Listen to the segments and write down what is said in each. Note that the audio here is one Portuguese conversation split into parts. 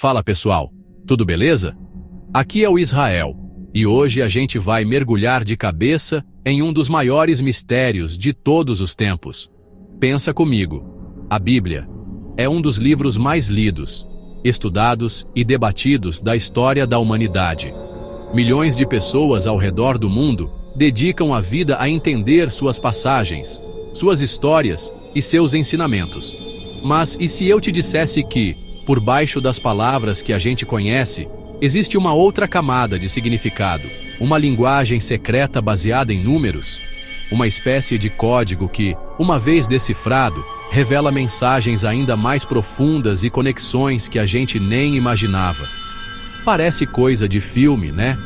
Fala pessoal, tudo beleza? Aqui é o Israel, e hoje a gente vai mergulhar de cabeça em um dos maiores mistérios de todos os tempos. Pensa comigo, a Bíblia é um dos livros mais lidos, estudados e debatidos da história da humanidade. Milhões de pessoas ao redor do mundo dedicam a vida a entender suas passagens, suas histórias e seus ensinamentos. Mas e se eu te dissesse que, por baixo das palavras que a gente conhece, existe uma outra camada de significado, uma linguagem secreta baseada em números? Uma espécie de código que, uma vez decifrado, revela mensagens ainda mais profundas e conexões que a gente nem imaginava. Parece coisa de filme, né?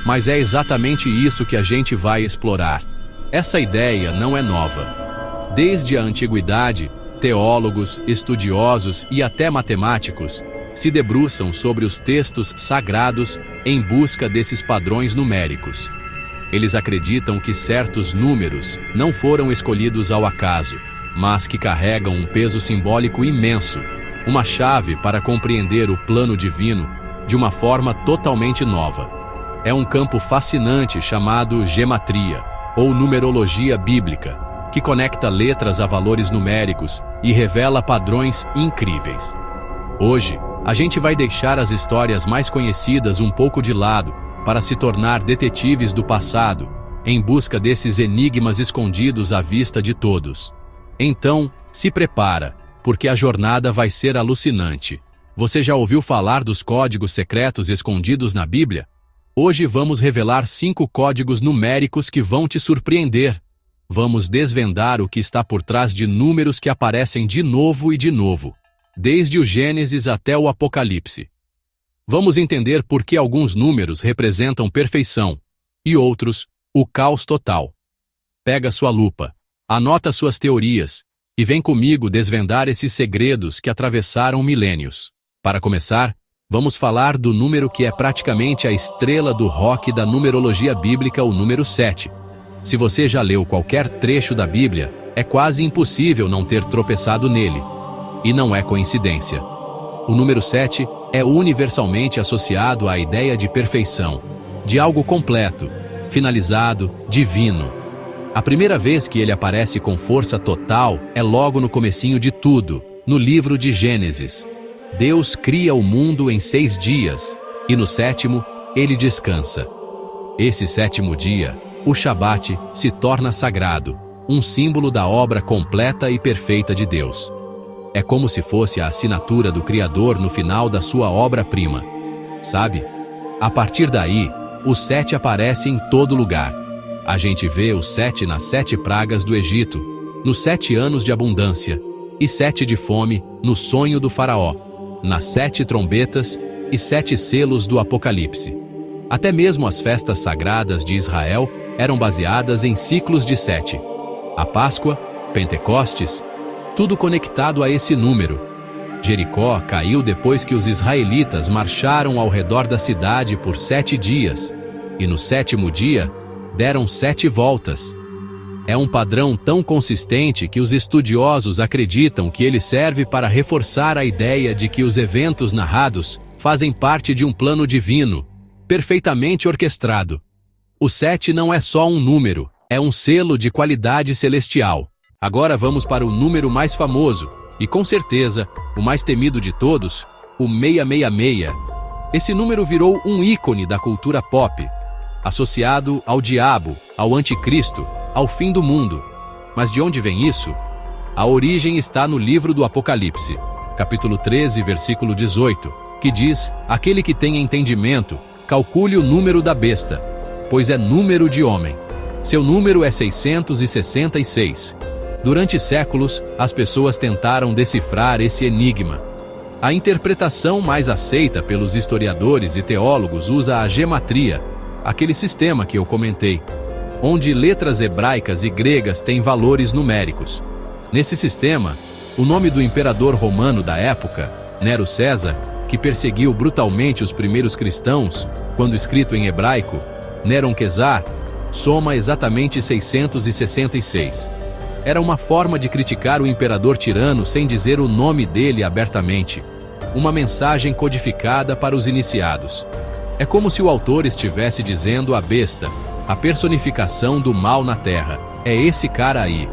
Mas é exatamente isso que a gente vai explorar. Essa ideia não é nova. Desde a antiguidade, teólogos, estudiosos e até matemáticos se debruçam sobre os textos sagrados em busca desses padrões numéricos. Eles acreditam que certos números não foram escolhidos ao acaso, mas que carregam um peso simbólico imenso, uma chave para compreender o plano divino de uma forma totalmente nova. É um campo fascinante chamado gematria, ou numerologia bíblica, que conecta letras a valores numéricos e revela padrões incríveis. Hoje, a gente vai deixar as histórias mais conhecidas um pouco de lado para se tornar detetives do passado, em busca desses enigmas escondidos à vista de todos. Então, se prepara, porque a jornada vai ser alucinante. Você já ouviu falar dos códigos secretos escondidos na Bíblia? Hoje vamos revelar 5 códigos numéricos que vão te surpreender. Vamos desvendar o que está por trás de números que aparecem de novo e de novo, desde o Gênesis até o Apocalipse. Vamos entender por que alguns números representam perfeição e outros, o caos total. Pega sua lupa, anota suas teorias e vem comigo desvendar esses segredos que atravessaram milênios. Para começar, vamos falar do número que é praticamente a estrela do rock da numerologia bíblica, o número 7. Se você já leu qualquer trecho da Bíblia, é quase impossível não ter tropeçado nele. E não é coincidência. O número 7 é universalmente associado à ideia de perfeição, de algo completo, finalizado, divino. A primeira vez que ele aparece com força total é logo no comecinho de tudo, no livro de Gênesis. Deus cria o mundo em 6 dias, e no 7º, ele descansa. Esse 7º dia, o Shabat, se torna sagrado, um símbolo da obra completa e perfeita de Deus. É como se fosse a assinatura do Criador no final da sua obra-prima. Sabe? A partir daí, o 7 aparece em todo lugar. A gente vê o 7 nas 7 pragas do Egito, nos 7 anos de abundância, e 7 de fome no sonho do faraó, nas 7 trombetas e 7 selos do Apocalipse. Até mesmo as festas sagradas de Israel eram baseadas em ciclos de 7. A Páscoa, Pentecostes, tudo conectado a esse número. Jericó caiu depois que os israelitas marcharam ao redor da cidade por 7 dias, e no 7º dia, deram 7 voltas. É um padrão tão consistente que os estudiosos acreditam que ele serve para reforçar a ideia de que os eventos narrados fazem parte de um plano divino, perfeitamente orquestrado. O 7 não é só um número, é um selo de qualidade celestial. Agora vamos para o número mais famoso, e com certeza, o mais temido de todos, o 666. Esse número virou um ícone da cultura pop, associado ao diabo, ao anticristo, ao fim do mundo. Mas de onde vem isso? A origem está no livro do Apocalipse, capítulo 13, versículo 18, que diz: aquele que tem entendimento, calcule o número da besta, pois é número de homem. Seu número é 666. Durante séculos, as pessoas tentaram decifrar esse enigma. A interpretação mais aceita pelos historiadores e teólogos usa a gematria, aquele sistema que eu comentei, onde letras hebraicas e gregas têm valores numéricos. Nesse sistema, o nome do imperador romano da época, Nero César, que perseguiu brutalmente os primeiros cristãos, quando escrito em hebraico, Neron Quesar, soma exatamente 666. Era uma forma de criticar o imperador tirano sem dizer o nome dele abertamente. uma mensagem codificada para os iniciados. É como se o autor estivesse dizendo à besta, a personificação do mal na Terra, é esse cara aí.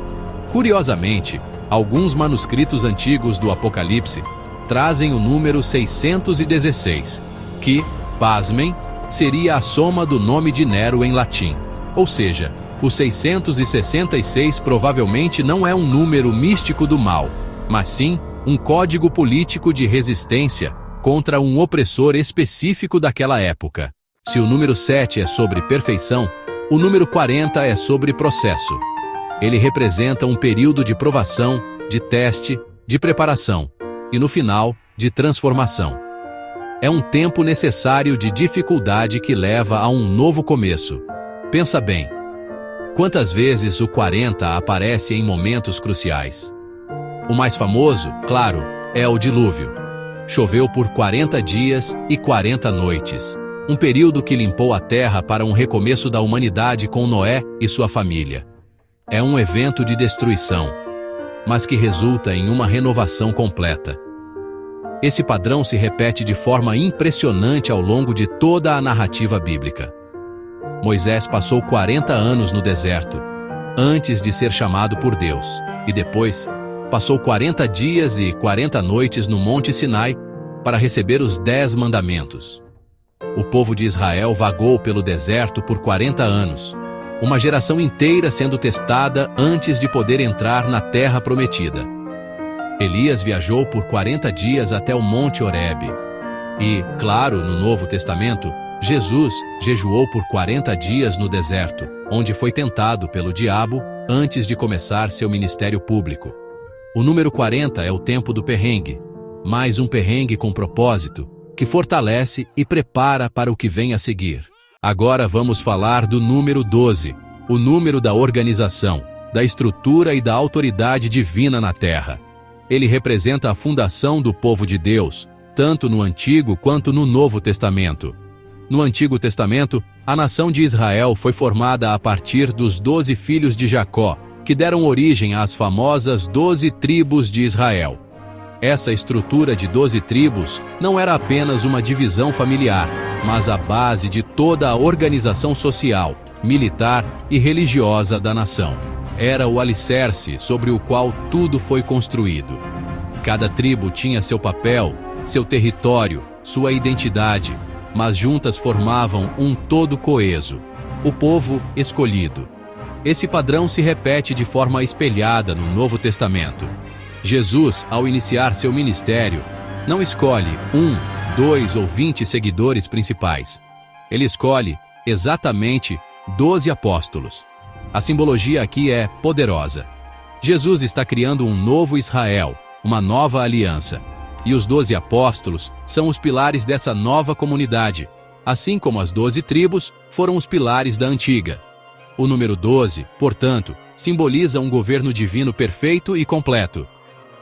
Curiosamente, alguns manuscritos antigos do Apocalipse trazem o número 616, que, pasmem, seria a soma do nome de Nero em latim. Ou seja, o 666 provavelmente não é um número místico do mal, mas sim um código político de resistência contra um opressor específico daquela época. Se o número 7 é sobre perfeição, o número 40 é sobre processo. Ele representa um período de provação, de teste, de preparação e, no final, de transformação. É um tempo necessário de dificuldade que leva a um novo começo. Pensa bem. Quantas vezes o 40 aparece em momentos cruciais? O mais famoso, claro, é o dilúvio. Choveu por 40 dias e 40 noites, um período que limpou a terra para um recomeço da humanidade com Noé e sua família. É um evento de destruição, mas que resulta em uma renovação completa. Esse padrão se repete de forma impressionante ao longo de toda a narrativa bíblica. Moisés passou 40 anos no deserto, antes de ser chamado por Deus, e depois passou 40 dias e 40 noites no Monte Sinai para receber os 10 mandamentos. O povo de Israel vagou pelo deserto por 40 anos, uma geração inteira sendo testada antes de poder entrar na terra prometida. Elias viajou por 40 dias até o Monte Horebe. E, claro, no Novo Testamento, Jesus jejuou por 40 dias no deserto, onde foi tentado pelo diabo antes de começar seu ministério público. O número 40 é o tempo do perrengue, mais um perrengue com propósito, que fortalece e prepara para o que vem a seguir. Agora vamos falar do número 12, o número da organização, da estrutura e da autoridade divina na Terra. Ele representa a fundação do povo de Deus, tanto no Antigo quanto no Novo Testamento. No Antigo Testamento, a nação de Israel foi formada a partir dos 12 filhos de Jacó, que deram origem às famosas 12 tribos de Israel. Essa estrutura de 12 tribos não era apenas uma divisão familiar, mas a base de toda a organização social, militar e religiosa da nação. Era o alicerce sobre o qual tudo foi construído. Cada tribo tinha seu papel, seu território, sua identidade, mas juntas formavam um todo coeso, o povo escolhido. Esse padrão se repete de forma espelhada no Novo Testamento. Jesus, ao iniciar seu ministério, não escolhe 1, 2 ou 20 seguidores principais. Ele escolhe, exatamente, 12 apóstolos. A simbologia aqui é poderosa. Jesus está criando um novo Israel, uma nova aliança. E os 12 apóstolos são os pilares dessa nova comunidade, assim como as 12 tribos foram os pilares da antiga. O número 12, portanto, simboliza um governo divino perfeito e completo.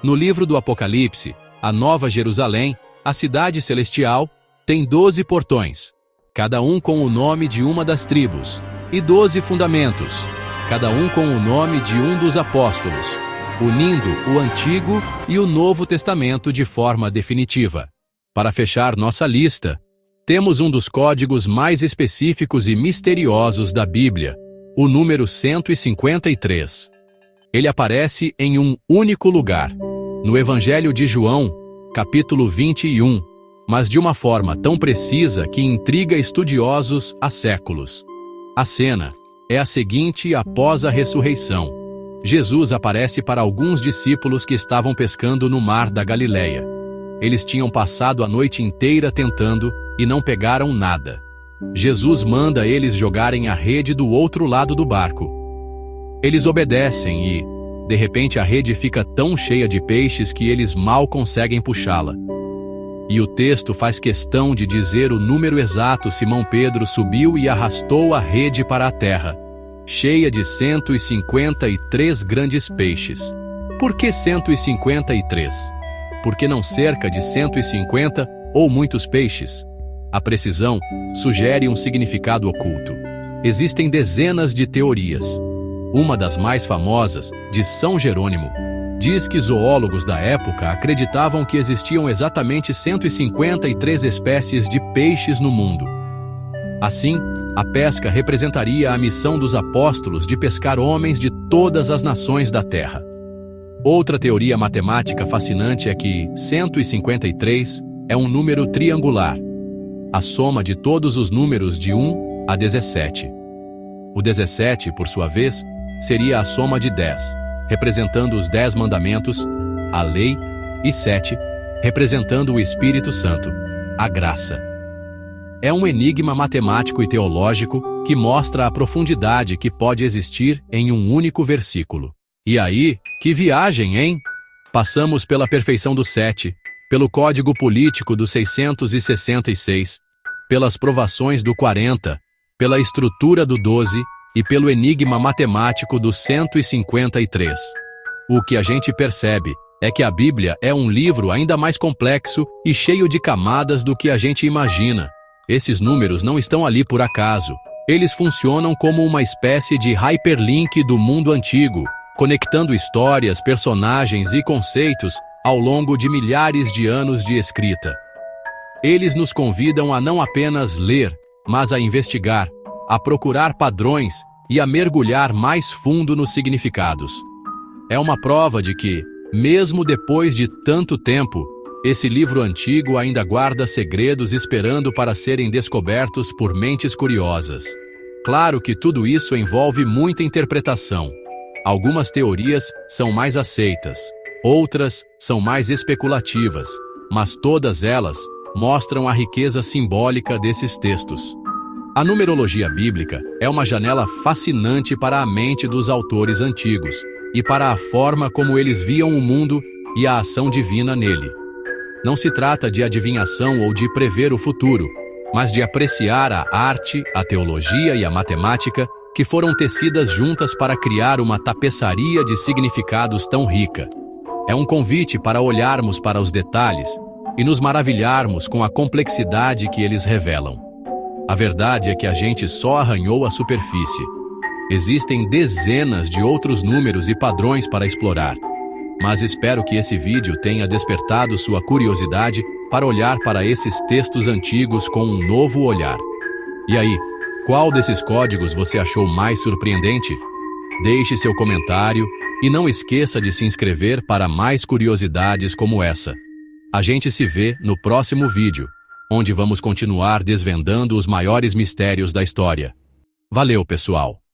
No livro do Apocalipse, a Nova Jerusalém, a cidade celestial, tem 12 portões, cada um com o nome de uma das tribos, e 12 fundamentos, cada um com o nome de um dos apóstolos, unindo o Antigo e o Novo Testamento de forma definitiva. Para fechar nossa lista, temos um dos códigos mais específicos e misteriosos da Bíblia, o número 153. Ele aparece em um único lugar, no Evangelho de João, capítulo 21, mas de uma forma tão precisa que intriga estudiosos há séculos. A cena é a seguinte após a ressurreição. Jesus aparece para alguns discípulos que estavam pescando no mar da Galileia. Eles tinham passado a noite inteira tentando e não pegaram nada. Jesus manda eles jogarem a rede do outro lado do barco. Eles obedecem e, de repente, a rede fica tão cheia de peixes que eles mal conseguem puxá-la. E o texto faz questão de dizer o número exato. Simão Pedro subiu e arrastou a rede para a terra, cheia de 153 grandes peixes. Por que 153? Por que não cerca de 150 ou muitos peixes? A precisão sugere um significado oculto. Existem dezenas de teorias. Uma das mais famosas, de São Jerônimo, Diz que zoólogos da época acreditavam que existiam exatamente 153 espécies de peixes no mundo. Assim, a pesca representaria a missão dos apóstolos de pescar homens de todas as nações da terra. Outra teoria matemática fascinante é que 153 é um número triangular, a soma de todos os números de 1 a 17. O 17, por sua vez, seria a soma de 10, representando os 10 mandamentos, a lei, e 7, representando o Espírito Santo, a graça. É um enigma matemático e teológico que mostra a profundidade que pode existir em um único versículo. E aí, que viagem, hein? Passamos pela perfeição do 7, pelo código político do 666, pelas provações do 40, pela estrutura do 12 e pelo enigma matemático do 153. O que a gente percebe é que a Bíblia é um livro ainda mais complexo e cheio de camadas do que a gente imagina. Esses números não estão ali por acaso. Eles funcionam como uma espécie de hyperlink do mundo antigo, conectando histórias, personagens e conceitos ao longo de milhares de anos de escrita. Eles nos convidam a não apenas ler, mas a investigar, a procurar padrões e a mergulhar mais fundo nos significados. É uma prova de que, mesmo depois de tanto tempo, esse livro antigo ainda guarda segredos esperando para serem descobertos por mentes curiosas. Claro que tudo isso envolve muita interpretação. Algumas teorias são mais aceitas, outras são mais especulativas, mas todas elas mostram a riqueza simbólica desses textos. A numerologia bíblica é uma janela fascinante para a mente dos autores antigos e para a forma como eles viam o mundo e a ação divina nele. Não se trata de adivinhação ou de prever o futuro, mas de apreciar a arte, a teologia e a matemática que foram tecidas juntas para criar uma tapeçaria de significados tão rica. É um convite para olharmos para os detalhes e nos maravilharmos com a complexidade que eles revelam. A verdade é que a gente só arranhou a superfície. Existem dezenas de outros números e padrões para explorar. Mas espero que esse vídeo tenha despertado sua curiosidade para olhar para esses textos antigos com um novo olhar. E aí, qual desses códigos você achou mais surpreendente? Deixe seu comentário e não esqueça de se inscrever para mais curiosidades como essa. A gente se vê no próximo vídeo, onde vamos continuar desvendando os maiores mistérios da história. Valeu, pessoal!